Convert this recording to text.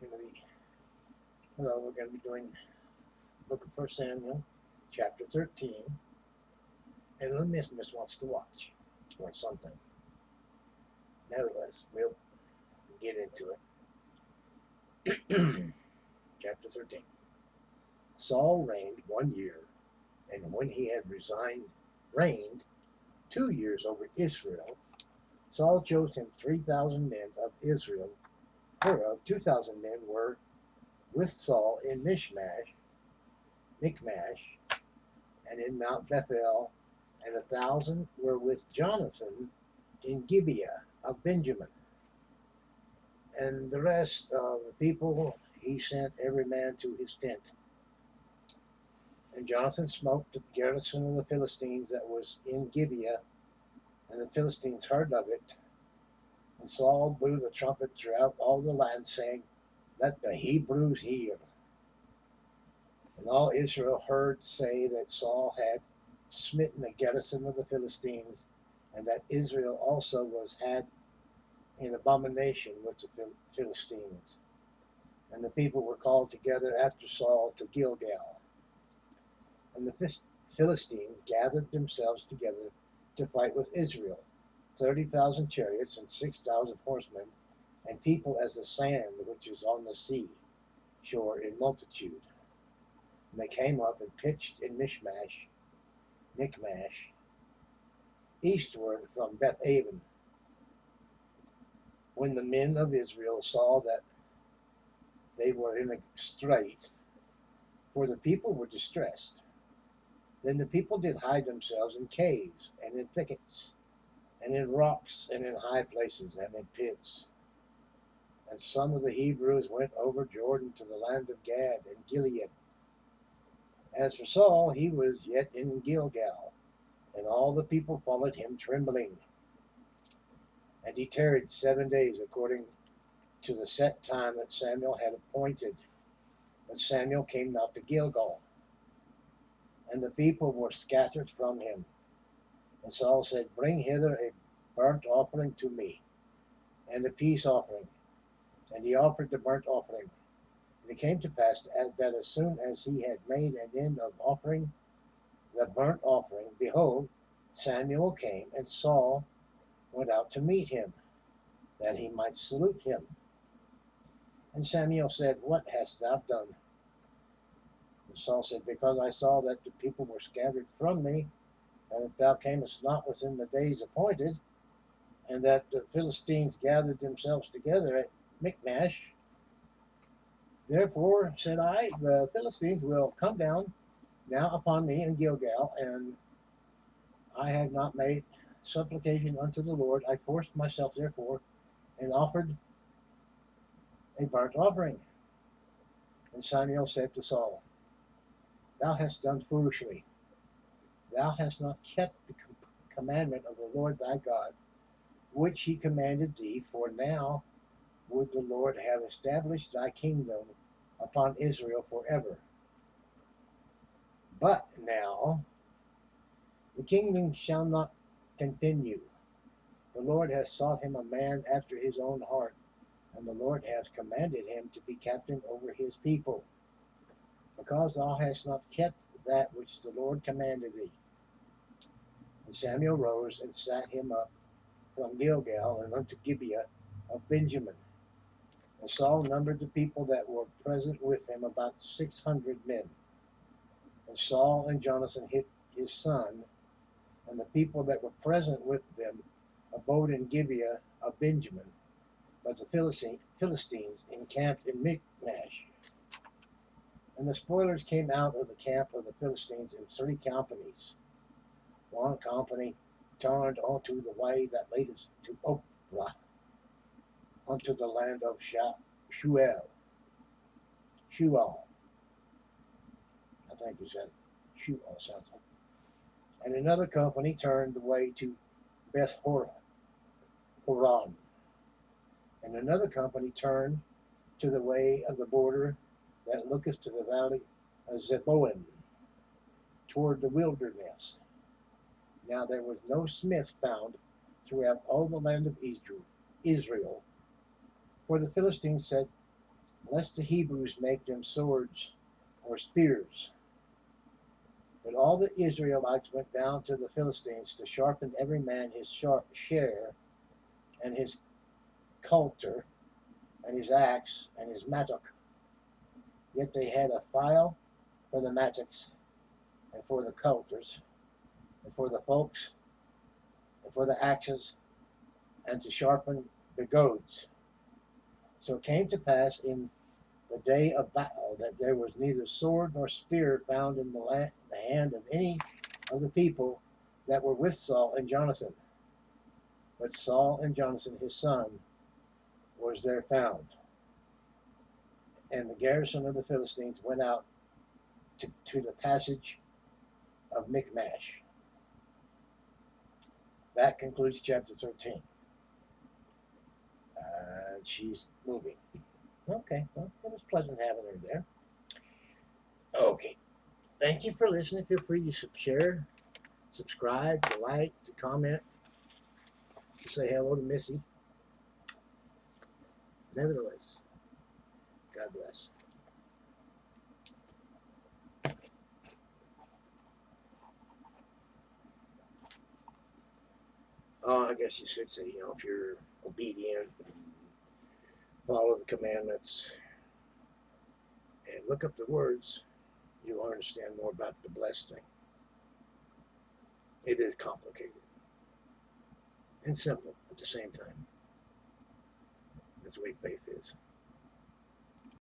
We're going to be doing Book of 1 Samuel, chapter 13, and the Miss wants to watch, or something. Nevertheless, we'll get into it. Chapter 13. Saul reigned 1 year, and when he had reigned 2 years over Israel, Saul chose him 3,000 men of Israel, whereof 2,000 men were with Saul in Michmash, and in Mount Bethel, and 1,000 were with Jonathan in Gibeah of Benjamin. And the rest of the people he sent every man to his tent. And Jonathan smote the garrison of the Philistines that was in Gibeah, and the Philistines heard of it. And Saul blew the trumpet throughout all the land, saying, Let the Hebrews hear. And all Israel heard say that Saul had smitten the garrison of the Philistines, and that Israel also had in abomination with the Philistines. And the people were called together after Saul to Gilgal. And the Philistines gathered themselves together to fight with Israel, 30,000 chariots and 6,000 horsemen, and people as the sand which is on the sea shore in multitude. And they came up and pitched in Michmash, eastward from Beth-aven. When the men of Israel saw that they were in a strait, for the people were distressed, then the people did hide themselves in caves, and in thickets, and in rocks, and in high places, and in pits. And some of the Hebrews went over Jordan to the land of Gad and Gilead. As for Saul, he was yet in Gilgal, and all the people followed him trembling. And he tarried 7 days according to the set time that Samuel had appointed. But Samuel came not to Gilgal, and the people were scattered from him. And Saul said, Bring hither a burnt offering to me, and a peace offering. And he offered the burnt offering. And it came to pass that as soon as he had made an end of offering the burnt offering, behold, Samuel came, and Saul went out to meet him, that he might salute him. And Samuel said, What hast thou done? And Saul said, Because I saw that the people were scattered from me, and that thou camest not within the days appointed, and that the Philistines gathered themselves together at Michmash. Therefore, said I, the Philistines will come down now upon me in Gilgal, and I have not made supplication unto the Lord. I forced myself, therefore, and offered a burnt offering. And Samuel said to Saul, Thou hast done foolishly. Thou hast not kept the commandment of the Lord thy God, which he commanded thee, for now would the Lord have established thy kingdom upon Israel forever. But now the kingdom shall not continue. The Lord has sought him a man after his own heart, and the Lord hath commanded him to be captain over his people, because thou hast not kept that which the Lord commanded thee. And Samuel rose and sat him up from Gilgal and unto Gibeah of Benjamin. And Saul numbered the people that were present with him, about 600 men. And Saul and Jonathan his son, and the people that were present with them abode in Gibeah of Benjamin, but the Philistines encamped in Michmash. And the spoilers came out of the camp of the Philistines in 3 companies. One company turned onto the way that leadeth to Ophrah, unto the land of Shual. I think he said Shual something. And another company turned the way to Beth Horon. And another company turned to the way of the border that looketh to the valley of Zeboim, toward the wilderness. Now there was no smith found throughout all the land of Israel. For the Philistines said, lest the Hebrews make them swords or spears. But all the Israelites went down to the Philistines to sharpen every man his share, and his coulter, and his axe, and his mattock. Yet they had a file for the mattocks, and for the coulters, and for the folks, and for the axes, and to sharpen the goads. So it came to pass in the day of battle that there was neither sword nor spear found in the hand of any of the people that were with Saul and Jonathan. But Saul and Jonathan his son was there found. And the garrison of the Philistines went out to the passage of Michmash. That concludes chapter 13. She's moving. Okay, well, it was pleasant having her there. Okay, thank you for listening. Feel free to share, subscribe, to like, to comment, to say hello to Missy. Nevertheless, God bless. I guess you should say, if you're obedient, follow the commandments, and look up the words, you'll understand more about the blessed thing. It is complicated and simple at the same time. That's the way faith is.